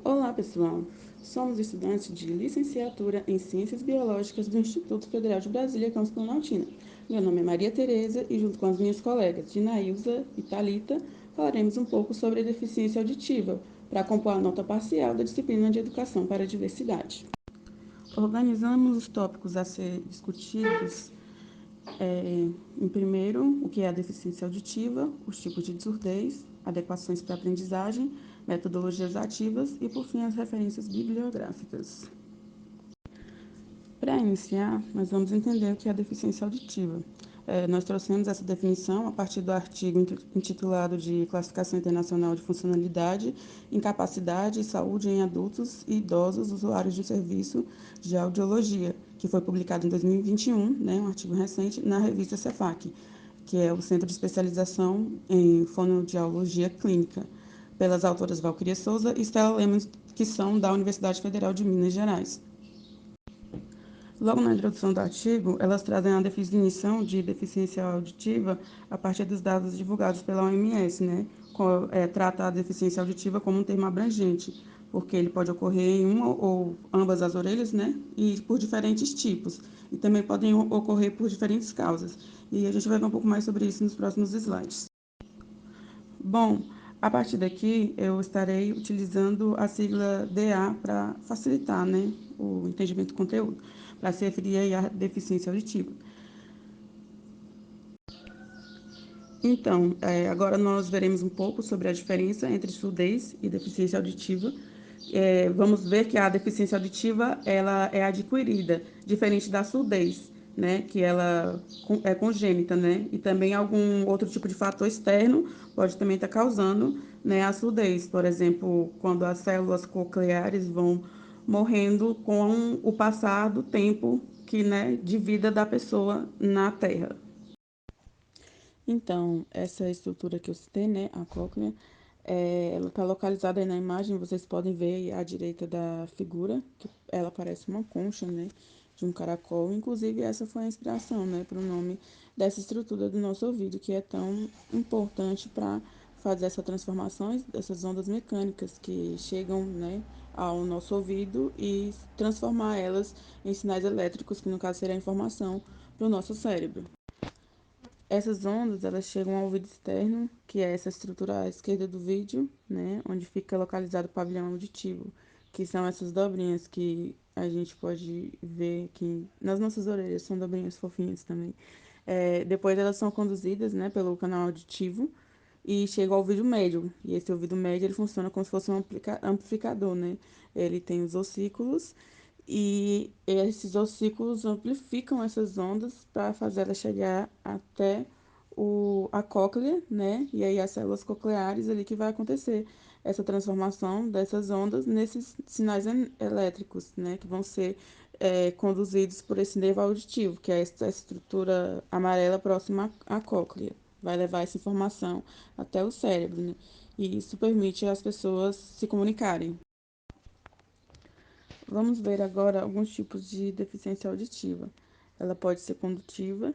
Olá, pessoal! Somos estudantes de licenciatura em Ciências Biológicas do Instituto Federal de Brasília, campus Planaltina. Meu nome é Maria Tereza e, junto com as minhas colegas Dinailza e Thalita, falaremos um pouco sobre a deficiência auditiva, para compor a nota parcial da disciplina de Educação para a Diversidade. Organizamos os tópicos a ser discutidos em primeiro, o que é a deficiência auditiva, os tipos de surdez, adequações para a aprendizagem, metodologias ativas e, por fim, as referências bibliográficas. Para iniciar, nós vamos entender o que é a deficiência auditiva. Nós trouxemos essa definição a partir do artigo intitulado de Classificação Internacional de Funcionalidade, Incapacidade e Saúde em Adultos e Idosos Usuários de Serviço de Audiologia, que foi publicado em 2021, um artigo recente, na revista Cefac, que é o Centro de Especialização em Fonoaudiologia Clínica, pelas autoras Valquíria Souza e Stella Lemos, que são da Universidade Federal de Minas Gerais. Logo na introdução do artigo, elas trazem a definição de deficiência auditiva a partir dos dados divulgados pela OMS, trata a deficiência auditiva como um termo abrangente, porque ele pode ocorrer em uma ou ambas as orelhas, e por diferentes tipos, e também podem ocorrer por diferentes causas. E a gente vai ver um pouco mais sobre isso nos próximos slides. Bom, a partir daqui eu estarei utilizando a sigla DA para facilitar, o entendimento do conteúdo, para se referir à deficiência auditiva. Então, agora nós veremos um pouco sobre a diferença entre surdez e deficiência auditiva. Vamos ver que a deficiência auditiva ela é adquirida, diferente da surdez, que ela é congênita, e também algum outro tipo de fator externo pode também estar causando, a surdez. Por exemplo, quando as células cocleares vão morrendo com o passar do tempo de vida da pessoa na Terra. Então, essa estrutura que eu citei, a cóclea, ela está localizada aí na imagem, vocês podem ver aí à direita da figura, que ela parece uma concha, de um caracol. Inclusive, essa foi a inspiração, para o nome dessa estrutura do nosso ouvido, que é tão importante para fazer essa transformação dessas ondas mecânicas que chegam, ao nosso ouvido e transformar elas em sinais elétricos, que no caso seria a informação para o nosso cérebro. Essas ondas, elas chegam ao ouvido externo, que é essa estrutura à esquerda do vídeo, onde fica localizado o pavilhão auditivo, que são essas dobrinhas que a gente pode ver aqui nas nossas orelhas, são dobrinhas fofinhas também. Depois elas são conduzidas, pelo canal auditivo e chegam ao ouvido médio. E esse ouvido médio, ele funciona como se fosse um amplificador, Ele tem os ossículos e esses ossículos amplificam essas ondas para fazer elas chegar até a cóclea, E aí as células cocleares ali que vai acontecer essa transformação dessas ondas nesses sinais elétricos, Que vão ser conduzidos por esse nervo auditivo, que é essa estrutura amarela próxima à cóclea. Vai levar essa informação até o cérebro, E isso permite as pessoas se comunicarem. Vamos ver agora alguns tipos de deficiência auditiva. Ela pode ser condutiva,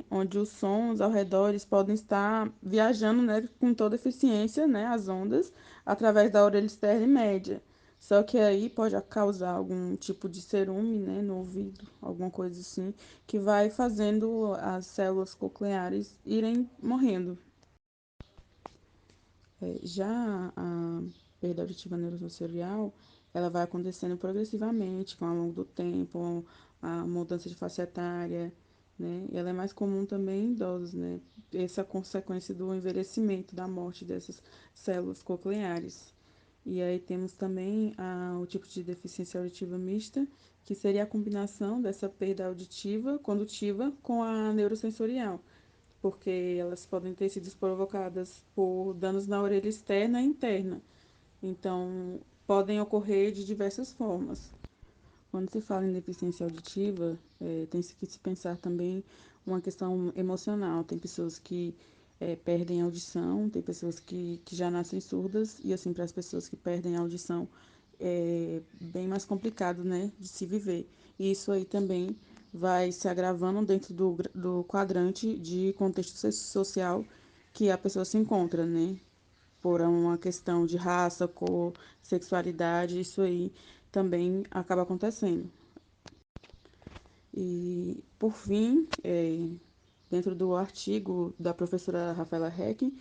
onde os sons ao redor podem estar viajando, com toda eficiência, as ondas, através da orelha externa e média. Só que aí pode causar algum tipo de cerume, no ouvido, alguma coisa assim, que vai fazendo as células cocleares irem morrendo. Já a perda auditiva neurosensorial, ela vai acontecendo progressivamente, ao longo do tempo, a mudança de faixa etária, E ela é mais comum também em idosos, Essa é a consequência do envelhecimento, da morte dessas células cocleares. E aí temos também o tipo de deficiência auditiva mista, que seria a combinação dessa perda auditiva condutiva com a neurosensorial, porque elas podem ter sido provocadas por danos na orelha externa e interna. Então, podem ocorrer de diversas formas. Quando se fala em deficiência auditiva, tem que se pensar também uma questão emocional. Tem pessoas que perdem a audição, tem pessoas que já nascem surdas, e assim, para as pessoas que perdem a audição, é bem mais complicado, de se viver. E isso aí também vai se agravando dentro do quadrante de contexto social que a pessoa se encontra, por uma questão de raça, cor, sexualidade, isso aí também acaba acontecendo. E, por fim, dentro do artigo da professora Rafaela Heck,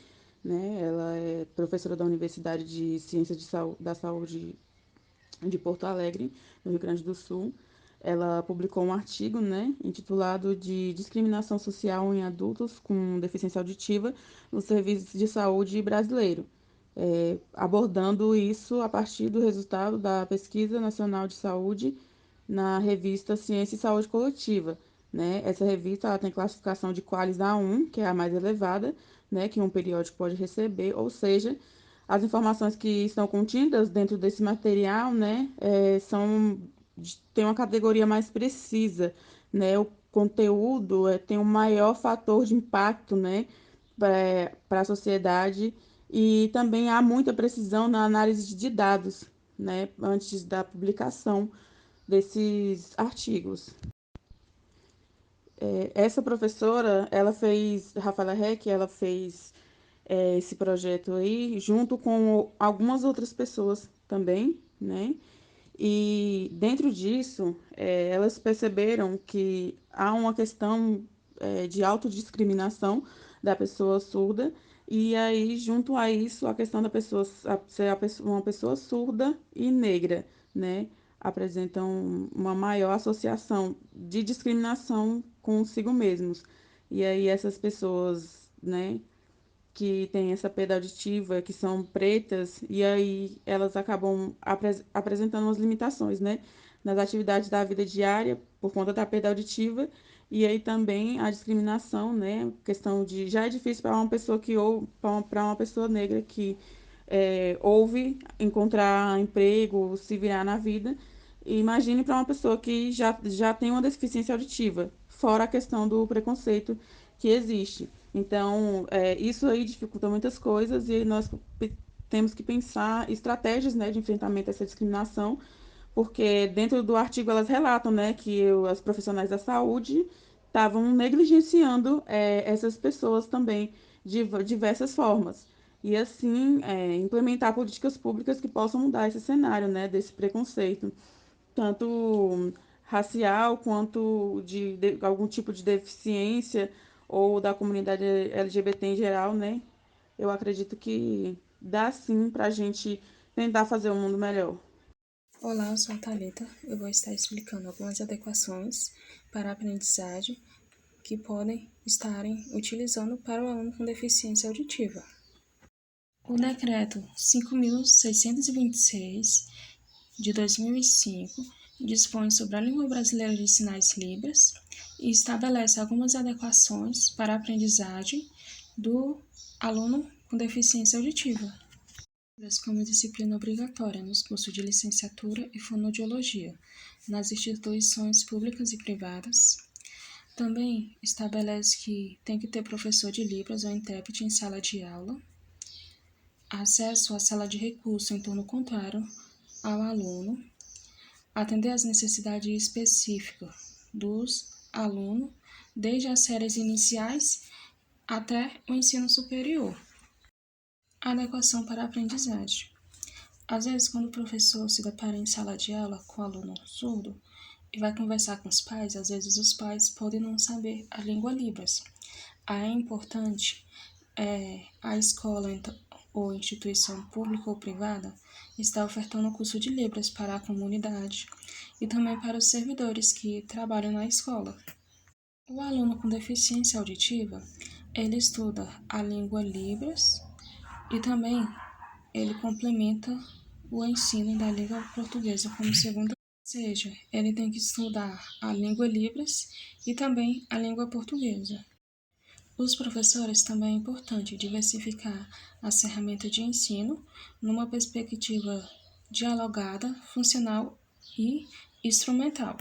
né, ela é professora da Universidade de Ciências da Saúde de Porto Alegre, no Rio Grande do Sul. Ela publicou um artigo, né, intitulado de Discriminação Social em Adultos com Deficiência Auditiva no Serviço de Saúde Brasileiro, abordando isso a partir do resultado da Pesquisa Nacional de Saúde na revista Ciência e Saúde Coletiva. Né? Essa revista ela tem classificação de Qualis A1, que é a mais elevada, né, que um periódico pode receber, ou seja, as informações que estão contidas dentro desse material, né, tem uma categoria mais precisa, né, o conteúdo tem um maior fator de impacto, né, para a sociedade e também há muita precisão na análise de dados, né, antes da publicação desses artigos. Essa professora, Rafaela Heck, ela fez esse projeto aí junto com algumas outras pessoas também, né? E dentro disso, elas perceberam que há uma questão de autodiscriminação da pessoa surda, e aí, junto a isso, a questão da pessoa ser uma pessoa surda e negra, né? Apresentam uma maior associação de discriminação consigo mesmos. E aí, essas pessoas, né, que têm essa perda auditiva, que são pretas, e aí elas acabam apresentando umas limitações, né, nas atividades da vida diária por conta da perda auditiva, e aí também a discriminação, né, questão de já é difícil para uma pessoa que ou para uma pessoa negra que ouve encontrar emprego, se virar na vida. E imagine para uma pessoa que já tem uma deficiência auditiva, fora a questão do preconceito que existe. Então, isso aí dificulta muitas coisas e nós temos que pensar estratégias, né, de enfrentamento a essa discriminação, porque dentro do artigo elas relatam, né, que as profissionais da saúde estavam negligenciando essas pessoas também de diversas formas. E assim, implementar políticas públicas que possam mudar esse cenário, né, desse preconceito, tanto racial quanto de algum tipo de deficiência ou da comunidade LGBT em geral, né? Eu acredito que dá sim para a gente tentar fazer um mundo melhor. Olá, eu sou a Thalita. Eu vou estar explicando algumas adequações para a aprendizagem que podem estarem utilizando para o aluno com deficiência auditiva. O decreto 5.626 de 2005 dispõe sobre a língua brasileira de sinais Libras e estabelece algumas adequações para a aprendizagem do aluno com deficiência auditiva, como disciplina obrigatória nos cursos de licenciatura e fonoaudiologia, nas instituições públicas e privadas. Também estabelece que tem que ter professor de Libras ou intérprete em sala de aula, acesso à sala de recurso em turno contrário ao aluno, atender às necessidades específicas dos alunos, desde as séries iniciais até o ensino superior. Adequação para a aprendizagem. Às vezes, quando o professor se depara em sala de aula com o aluno surdo e vai conversar com os pais, às vezes os pais podem não saber a língua Libras. Aí é importante a escola ou instituição pública ou privada estar ofertando o curso de Libras para a comunidade e também para os servidores que trabalham na escola. O aluno com deficiência auditiva, ele estuda a língua Libras e também ele complementa o ensino da língua portuguesa como segunda, ou seja, ele tem que estudar a língua Libras e também a língua portuguesa. Os professores também é importante diversificar as ferramentas de ensino numa perspectiva dialogada, funcional e instrumental.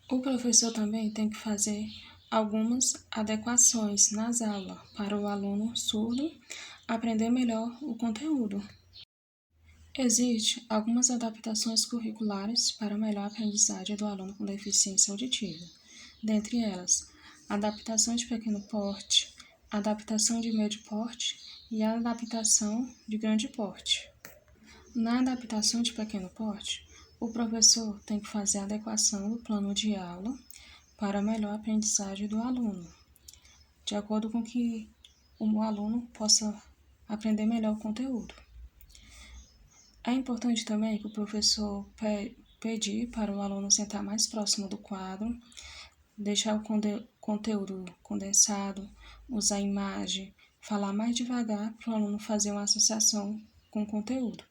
O professor também tem que fazer algumas adequações nas aulas para o aluno surdo aprender melhor o conteúdo. Existem algumas adaptações curriculares para a melhor aprendizagem do aluno com deficiência auditiva. Dentre elas, adaptação de pequeno porte, adaptação de médio porte e a adaptação de grande porte. Na adaptação de pequeno porte, o professor tem que fazer a adequação do plano de aula para a melhor aprendizagem do aluno, de acordo com que o aluno possa aprender melhor o conteúdo. É importante também que o professor pedir para o aluno sentar mais próximo do quadro, deixar o conteúdo condensado, usar imagem, falar mais devagar para o aluno fazer uma associação com o conteúdo.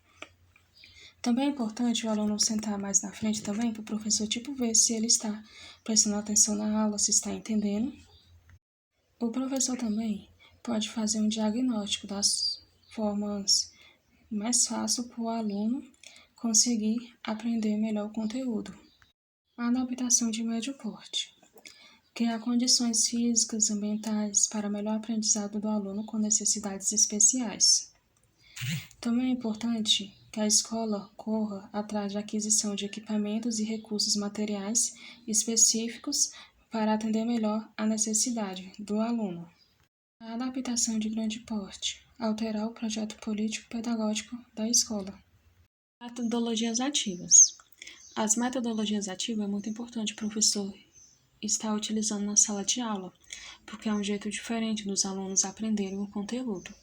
Também é importante o aluno sentar mais na frente também, para o professor ver se ele está prestando atenção na aula, se está entendendo. O professor também pode fazer um diagnóstico das formas mais fácil para o aluno conseguir aprender melhor o conteúdo. A adaptação de médio porte. Criar condições físicas e ambientais para melhor aprendizado do aluno com necessidades especiais. Também é importante que a escola corra atrás de aquisição de equipamentos e recursos materiais específicos para atender melhor a necessidade do aluno. A adaptação de grande porte. Alterar o projeto político-pedagógico da escola. Metodologias ativas. As metodologias ativas é muito importante o professor estar utilizando na sala de aula, porque é um jeito diferente dos alunos aprenderem o conteúdo.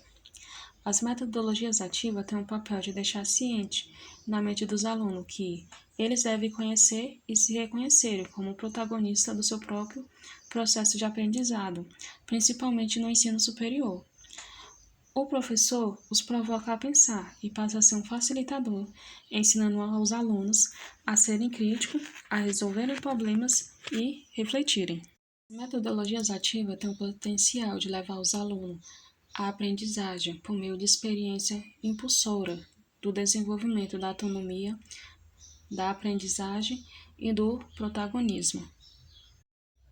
As metodologias ativas têm o papel de deixar ciente na mente dos alunos que eles devem conhecer e se reconhecerem como protagonista do seu próprio processo de aprendizado, principalmente no ensino superior. O professor os provoca a pensar e passa a ser um facilitador, ensinando aos alunos a serem críticos, a resolverem problemas e refletirem. Metodologias ativas têm o potencial de levar os alunos à aprendizagem por meio de experiência impulsora do desenvolvimento da autonomia, da aprendizagem e do protagonismo.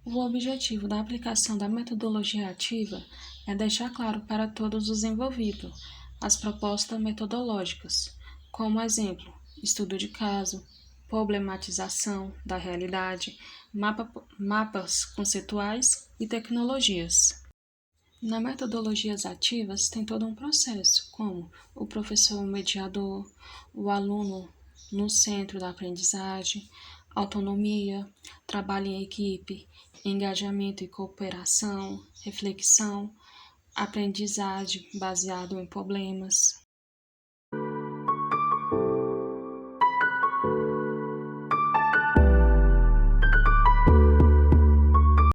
O objetivo da aplicação da metodologia ativa é deixar claro para todos os envolvidos as propostas metodológicas, como exemplo, estudo de caso, problematização da realidade, mapas conceituais e tecnologias. Na metodologias ativas tem todo um processo, como o professor mediador, o aluno no centro da aprendizagem, autonomia, trabalho em equipe, engajamento e cooperação, reflexão, aprendizagem baseado em problemas.